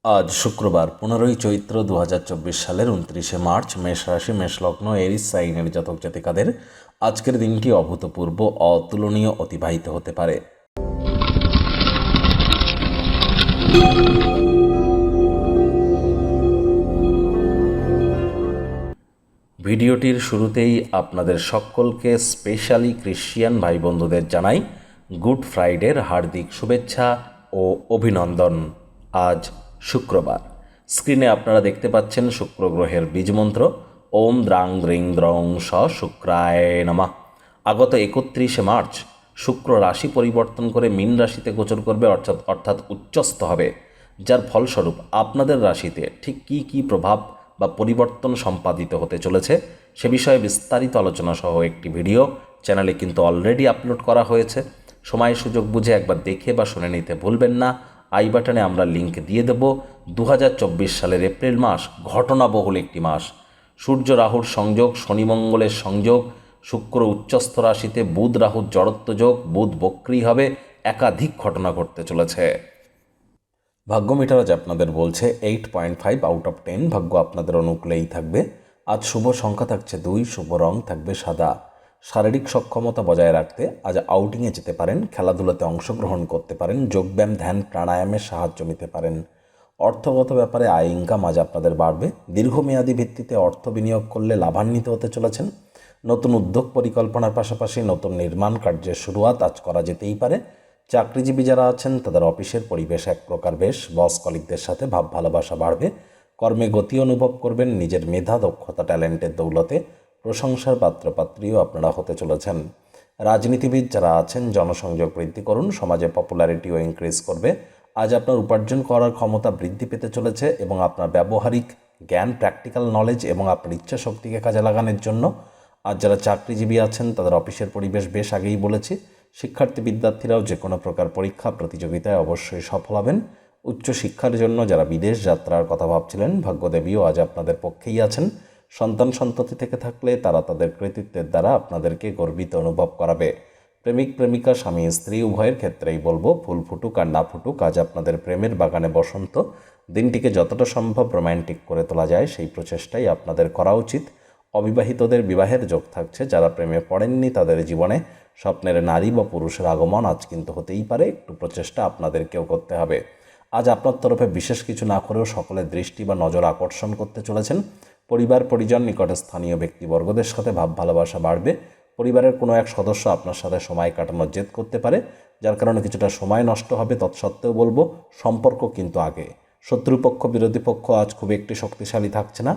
আজ শুক্রবার 15ই চৈত্র 2024 সালের 29শে মার্চ। মেষ রাশি, মেষ লগ্ন, এরিস সাইনের জাতক জাতিকাদের আজকের দিনটি অভূতপূর্ব অতুলনীয় অতিবাহিত হতে পারে। ভিডিওটির শুরুতেই আপনাদের সকলকে স্পেশালি ক্রিশ্চিয়ান ভাই বন্ধুদের জানাই গুড ফ্রাইডের হার্দিক শুভেচ্ছা ও অভিনন্দন। আজ শুক্রবার। স্ক্রিনে আপনারা দেখতে পাচ্ছেন শুক্র গ্রহের বীজমন্ত্র ওম দ্রাং দ্রিং দ্রং স শুক্রায় নমঃ। আগত 31শে মার্চ শুক্র রাশি পরিবর্তন করে মীন রাশিতে গোচর করবে, অর্থাৎ উচ্চস্থ হবে, যার ফলস্বরূপ আপনাদের রাশিতে ঠিক কী কী প্রভাব বা পরিবর্তন সম্পাদিত হতে চলেছে সে বিষয়ে বিস্তারিত আলোচনা সহ একটি ভিডিও চ্যানেলে কিন্তু অলরেডি আপলোড করা হয়েছে। সময় সুযোগ বুঝে একবার দেখে বা শুনে নিতে ভুলবেন না। আই বাটনে আমরা লিঙ্ক দিয়ে দেব। 2024 সালের এপ্রিল মাস ঘটনাবহুল একটি মাস। সূর্য রাহুর সংযোগ, শনি মঙ্গলের সংযোগ, শুক্র উচ্চস্থ রাশিতে, বুধ রাহুর জড়ত্ব যোগ, বুধ বক্রী হবে, একাধিক ঘটনা ঘটতে চলেছে। ভাগ্য মিটার আজ আপনাদের বলছে 8.5 আউট অফ 10। ভাগ্য আপনাদের অনুকূলেই থাকবে। আজ শুভ সংখ্যা থাকছে 2, শুভ রং থাকবে সাদা। শারীরিক সক্ষমতা বজায় রাখতে আজ আউটিংয়ে যেতে পারেন, খেলাধুলাতে অংশগ্রহণ করতে পারেন, যোগব্যায়াম, ধ্যান, প্রাণায়ামের সাহায্য নিতে পারেন। অর্থগত ব্যাপারে আয় ইনকাম আজ আপনাদের বাড়বে। দীর্ঘমেয়াদী ভিত্তিতে অর্থ বিনিয়োগ করলে লাভান্বিত হতে চলেছেন। নতুন উদ্যোগ পরিকল্পনার পাশাপাশি নতুন নির্মাণ কার্যের শুরুয়াত আজ করা যেতেই পারে। চাকরিজীবী যারা আছেন তাদের অফিসের পরিবেশ এক প্রকার বেশ। বস কলিগদের সাথে ভাব ভালোবাসা বাড়বে। কর্মে গতি অনুভব করবেন। নিজের মেধা, দক্ষতা, ট্যালেন্টের দৌলতে প্রশংসার পাত্রপাত্রীও আপনারা হতে চলেছেন। রাজনীতিবিদ যারা আছেন জনসংযোগ বৃদ্ধি করুন, সমাজে পপুলারিটিও ইনক্রিজ করবে। আজ আপনার উপার্জন করার ক্ষমতা বৃদ্ধি পেতে চলেছে এবং আপনার ব্যবহারিক জ্ঞান, প্র্যাকটিক্যাল নলেজ এবং আপনার ইচ্ছা শক্তিকে কাজে লাগানোর জন্য আজ যারা চাকরিজীবী আছেন তাদের অফিসের পরিবেশ বেশ, আগেই বলেছি। শিক্ষার্থী বিদ্যার্থীরাও যে কোনো প্রকার পরীক্ষা প্রতিযোগিতায় অবশ্যই সফল হবেন। উচ্চশিক্ষার জন্য যারা বিদেশ যাত্রার কথা ভাবছিলেন ভাগ্যদেবীও আজ আপনাদের পক্ষেই আছেন। সন্তান সন্ততি থেকে থাকলে তারা তাদের কৃতিত্বের দ্বারা আপনাদেরকে গর্বিত অনুভব করাবে। প্রেমিক প্রেমিকা, স্বামী স্ত্রী উভয়ের ক্ষেত্রেই বলবো, ফুল ফুটুক আর না ফুটুক, আজ আপনাদের প্রেমের বাগানে বসন্ত। দিনটিকে যতটা সম্ভব রোম্যান্টিক করে তোলা যায় সেই প্রচেষ্টাই আপনাদের করা উচিত। অবিবাহিতদের বিবাহের যোগ থাকছে। যারা প্রেমে পড়েননি তাদের জীবনে স্বপ্নের নারী বা পুরুষের আগমন আজ কিন্তু হতেই পারে। একটু প্রচেষ্টা আপনাদেরকেও করতে হবে। আজ আপনার তরফে বিশেষ কিছু না করেও সকলের দৃষ্টি বা নজর আকর্ষণ করতে চলেছেন। পরিবার পরিজন, নিকটে স্থানীয় ব্যক্তিবর্গদের সাথে ভাব ভালোবাসা বাড়বে। পরিবারের কোনো এক সদস্য আপনার সাথে সময় কাটানোর জেদ করতে পারে, যার কারণে কিছুটা সময় নষ্ট হবে। তৎসত্ত্বেও বলবো সম্পর্ক কিন্তু আগে। শত্রুপক্ষ, বিরোধী পক্ষ আজ খুব একটি শক্তিশালী থাকছে না।